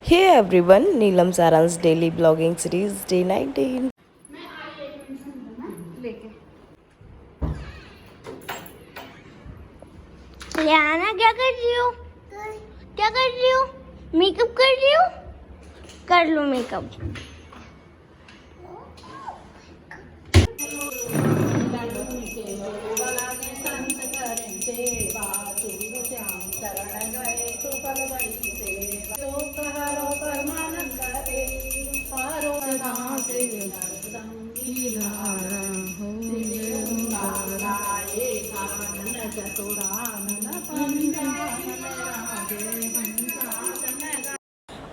Hey everyone, Neelam Saran's daily blogging series, day 19. लियाना क्या कर रही हो? क्या कर रही हो? मेकअप कर रही हो? कर लो मेकअप।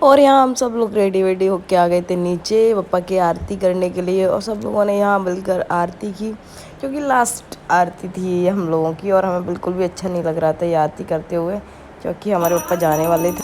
और यहाँ हम सब लोग रेडी वेडी होके आ गए थे नीचे पप्पा की आरती करने के लिए। और सब लोगों ने यहाँ मिलकर आरती की, क्योंकि लास्ट आरती थी ये हम लोगों की। और हमें बिल्कुल भी अच्छा नहीं लग रहा था ये आरती करते हुए, क्योंकि हमारे पप्पा जाने वाले थे।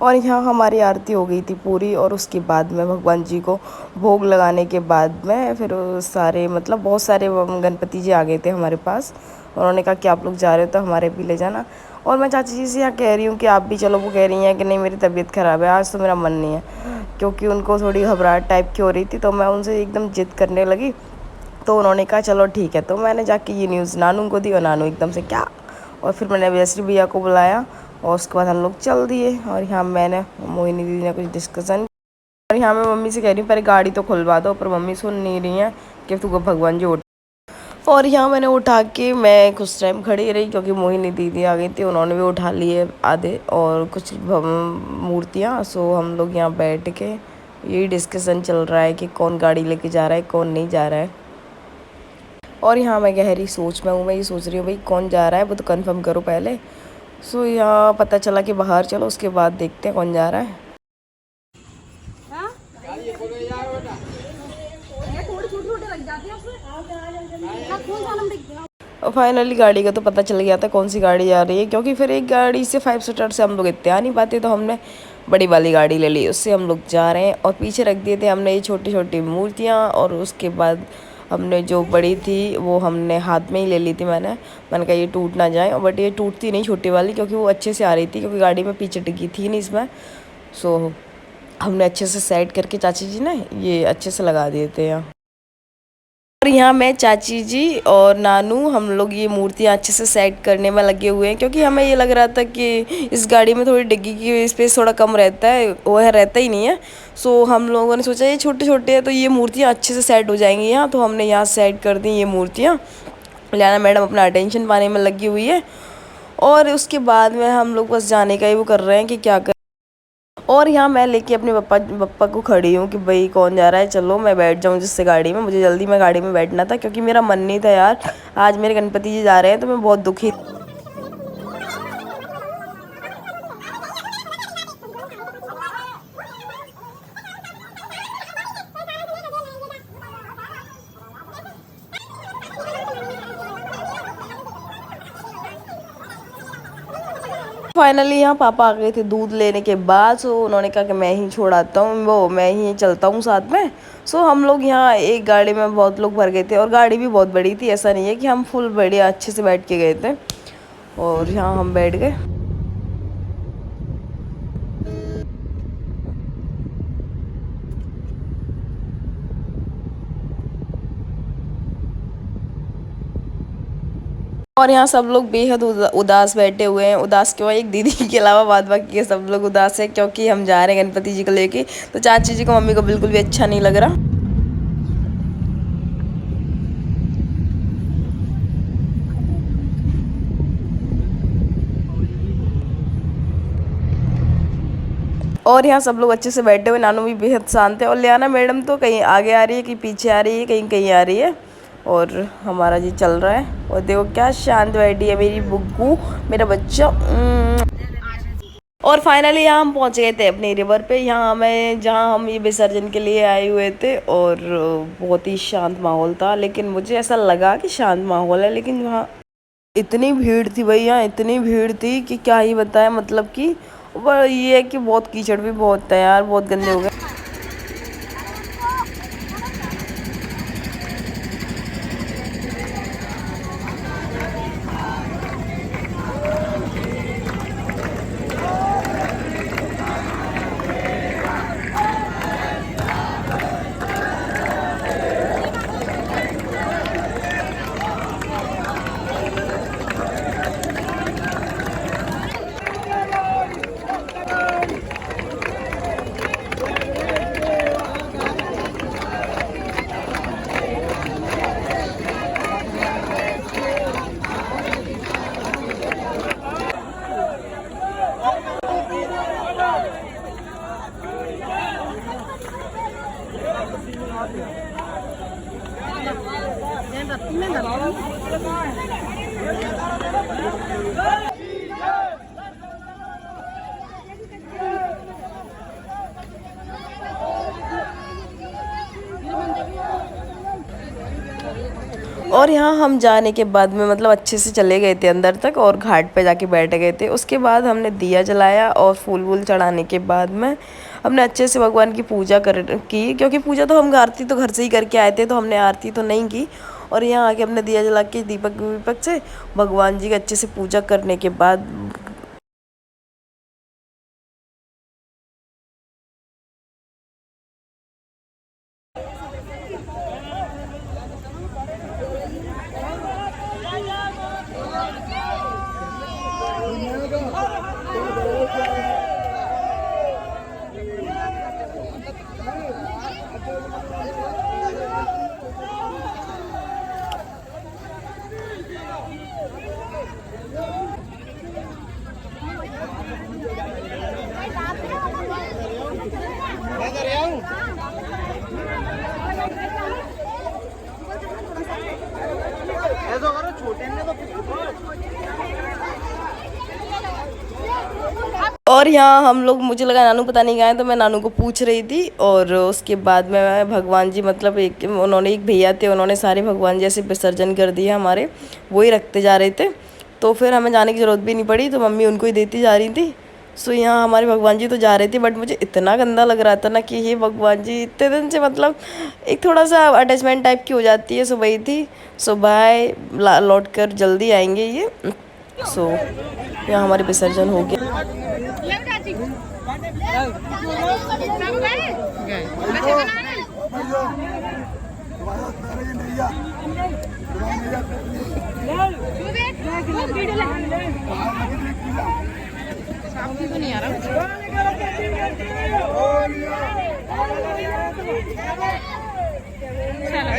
और यहाँ हमारी आरती हो गई थी पूरी। और उसके बाद में भगवान जी को भोग लगाने के बाद में फिर सारे मतलब बहुत सारे गणपति जी आ गए थे हमारे पास। उन्होंने कहा कि आप लोग जा रहे हो तो हमारे भी ले जाना। और मैं चाची जी से यहाँ कह रही हूँ कि आप भी चलो। वो कह रही हैं कि नहीं, मेरी तबीयत ख़राब है, आज तो मेरा मन नहीं है, क्योंकि उनको थोड़ी घबराहट टाइप की हो रही थी। तो मैं उनसे एकदम जिद करने लगी। तो उन्होंने कहा चलो ठीक है। तो मैंने जाके ये न्यूज़ नानू को दी, और नानू एकदम से क्या। और फिर मैंने वैसे भैया को बुलाया, और उसके बाद हम लोग चल दिए। और यहाँ मैंने मोहिनी दीदी ने कुछ डिस्कशन। और यहाँ मैं मम्मी से कह रही हूँ पहले गाड़ी तो खुलवा दो, पर मम्मी सुन नहीं रही हैं कि तू भगवान जी उठ। और यहाँ मैंने उठा के मैं कुछ टाइम खड़ी रही, क्योंकि मोहिनी दीदी आ गई थी, उन्होंने भी उठा लिए आधे और कुछ मूर्तियाँ। सो हम लोग यहाँ बैठ के यही डिस्कशन चल रहा है कि कौन गाड़ी लेके जा रहा है, कौन नहीं जा रहा है। और यहाँ मैं गहरी सोच में हूँ। मैं ये सोच रही हूँ भाई कौन जा रहा है वो तो कंफर्म करो पहले। सो यहाँ पता चला कि बाहर चलो, उसके बाद देखते हैं कौन जा रहा है। और फाइनली गाड़ी का तो पता चल गया था कौन सी गाड़ी जा रही है, क्योंकि फिर एक गाड़ी से 5 सीटर से हम लोग इतने आ नहीं पाते, तो हमने बड़ी वाली गाड़ी ले ली, उससे हम लोग जा रहे हैं। और पीछे रख दिए थे हमने ये छोटी छोटी मूर्तियाँ। और उसके बाद हमने जो बड़ी थी वो हमने हाथ में ही ले ली थी। मैंने कहा ये टूट ना जाए, बट ये टूटती नहीं छोटी वाली, क्योंकि वो अच्छे से आ रही थी, क्योंकि गाड़ी में पीछे टिकी थी नहीं इसमें। सो हमने अच्छे से सेट करके चाची जी ने ये अच्छे से लगा दिए थे यहाँ। और यहाँ मैं चाची जी और नानू हम लोग ये मूर्तियाँ अच्छे से सेट करने में लगे हुए हैं, क्योंकि हमें ये लग रहा था कि इस गाड़ी में थोड़ी डिग्गी की स्पेस थोड़ा कम रहता है, वो है रहता ही नहीं है। सो हम लोगों ने सोचा ये छोटे छोटे हैं तो ये मूर्तियाँ अच्छे से सेट हो जाएंगी यहाँ, तो हमने यहाँ सेट कर दी ये मूर्तियाँ। लियाना मैडम अपना अटेंशन पाने में लगी हुई है। और उसके बाद में हम लोग बस जाने का ही वो कर रहे हैं कि क्या कर। और यहाँ मैं लेके अपने पप्पा को खड़ी हूँ कि भाई कौन जा रहा है, चलो मैं बैठ जाऊँ जिससे गाड़ी में। मुझे जल्दी में गाड़ी में बैठना था, क्योंकि मेरा मन नहीं था यार। आज मेरे गणपति जी जा रहे हैं तो मैं बहुत दुखी। फाइनली यहाँ पापा आ गए थे दूध लेने के बाद। सो उन्होंने कहा कि मैं ही छोड़ आता हूँ, वो मैं ही चलता हूँ साथ में। सो हम लोग यहाँ एक गाड़ी में बहुत लोग भर गए थे, और गाड़ी भी बहुत बड़ी थी, ऐसा नहीं है कि हम फुल बढ़िया अच्छे से बैठ के गए थे। और यहाँ हम बैठ गए। और यहाँ सब लोग बेहद उदास बैठे हुए हैं। उदास क्यों, एक दीदी के अलावा बाद बाकी के सब लोग उदास है, क्योंकि हम जा रहे हैं गणपति जी को लेके। तो चाची जी को मम्मी को बिल्कुल भी अच्छा नहीं लग रहा। और यहाँ सब लोग अच्छे से बैठे हुए, नानू भी बेहद शांत है और लियाना मैडम तो कहीं आगे आ रही है, कहीं पीछे आ रही है, कहीं कहीं आ रही है और हमारा जी चल रहा है। और देखो क्या शांत बैठी है मेरी बुग्गू, मेरा बच्चा। और फाइनली यहाँ हम पहुँच गए थे अपनी रिवर पे, यहाँ हमें जहाँ हम ये विसर्जन के लिए आए हुए थे और बहुत ही शांत माहौल था। लेकिन मुझे ऐसा लगा कि शांत माहौल है, लेकिन वहाँ इतनी भीड़ थी भैया, इतनी भीड़ थी कि क्या ही बताएं। मतलब कि पर ये है कि बहुत कीचड़ भी बहुत था यार, बहुत गंदे हो गए। और यहाँ हम जाने के बाद में मतलब अच्छे से चले गए थे अंदर तक और घाट पे जाके बैठ गए थे। उसके बाद हमने दिया जलाया और फूल वूल चढ़ाने के बाद में हमने अच्छे से भगवान की पूजा की, क्योंकि पूजा तो हम आरती तो घर से ही करके आए थे, तो हमने आरती तो नहीं की। और यहाँ आके हमने दिया जला के दीपक वीपक से भगवान जी की अच्छे से पूजा करने के बाद और यहाँ हम लोग, मुझे लगा नानू पता नहीं गए, तो मैं नानू को पूछ रही थी। और उसके बाद में भगवान जी मतलब उन्होंने एक भैया थे, उन्होंने सारे भगवान जी ऐसे विसर्जन कर दिए हमारे, वो ही रखते जा रहे थे। तो फिर हमें जाने की ज़रूरत भी नहीं पड़ी, तो मम्मी उनको ही देती जा रही थी। सो यहाँ हमारे भगवान जी तो जा रहे थे, बट मुझे इतना गंदा लग रहा था ना कि ये भगवान जी इतने दिन से मतलब एक थोड़ा सा अटैचमेंट टाइप की हो जाती है। सो वही थी। सो बाय, लौट कर जल्दी आएंगे ये। सो यहाँ हमारे विसर्जन हो गया।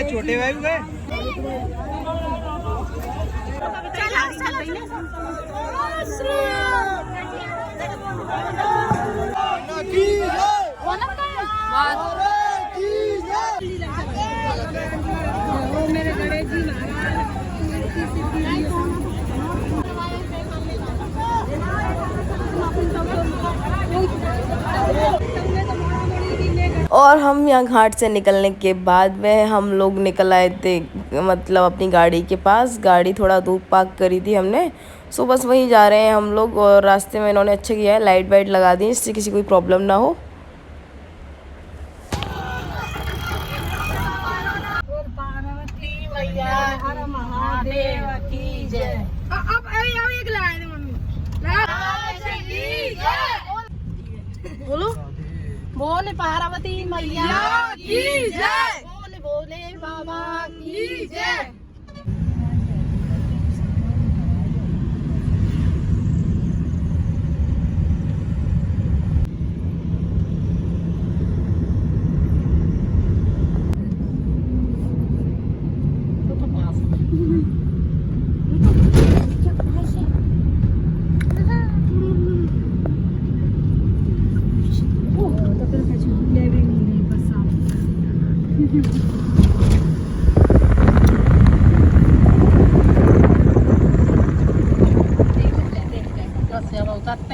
छोटे भाई गए और हम यहाँ घाट से निकलने के बाद में हम लोग निकल आए थे मतलब अपनी गाड़ी के पास। गाड़ी थोड़ा दूर पार्क करी थी हमने। सो बस वहीं जा रहे हैं हम लोग। और रास्ते में इन्होंने अच्छा किया है, लाइट वाइट लगा दी इससे किसी कोई प्रॉब्लम ना हो। बोलो, बोले पार्वती मैया की जय, बोले बोले बाबा की जय।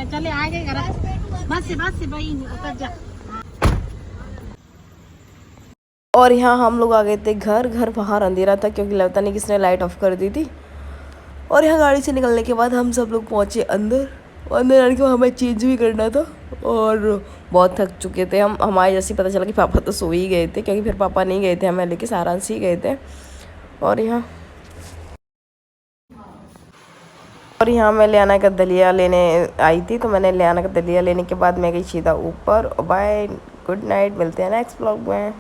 चले आगे बस से भाई उतर जा। और यहाँ हम लोग आ गए थे घर बाहर अंधेरा था क्योंकि लगता नहीं किसने लाइट ऑफ कर दी थी। और यहाँ गाड़ी से निकलने के बाद हम सब लोग पहुँचे अंदर आने के बाद हमें चेंज भी करना था और बहुत थक चुके थे हम। हमारे जैसे पता चला कि पापा तो सो ही गए थे क्योंकि फिर पापा नहीं गए थे, हमें लेके सारांश ही गए थे। और यहाँ मैं लियाना का दलिया लेने आई थी, तो मैंने लियाना का दलिया लेने के बाद मैं गई सीधा ऊपर। बाय, गुड नाइट, मिलते हैं नेक्स्ट व्लॉग में।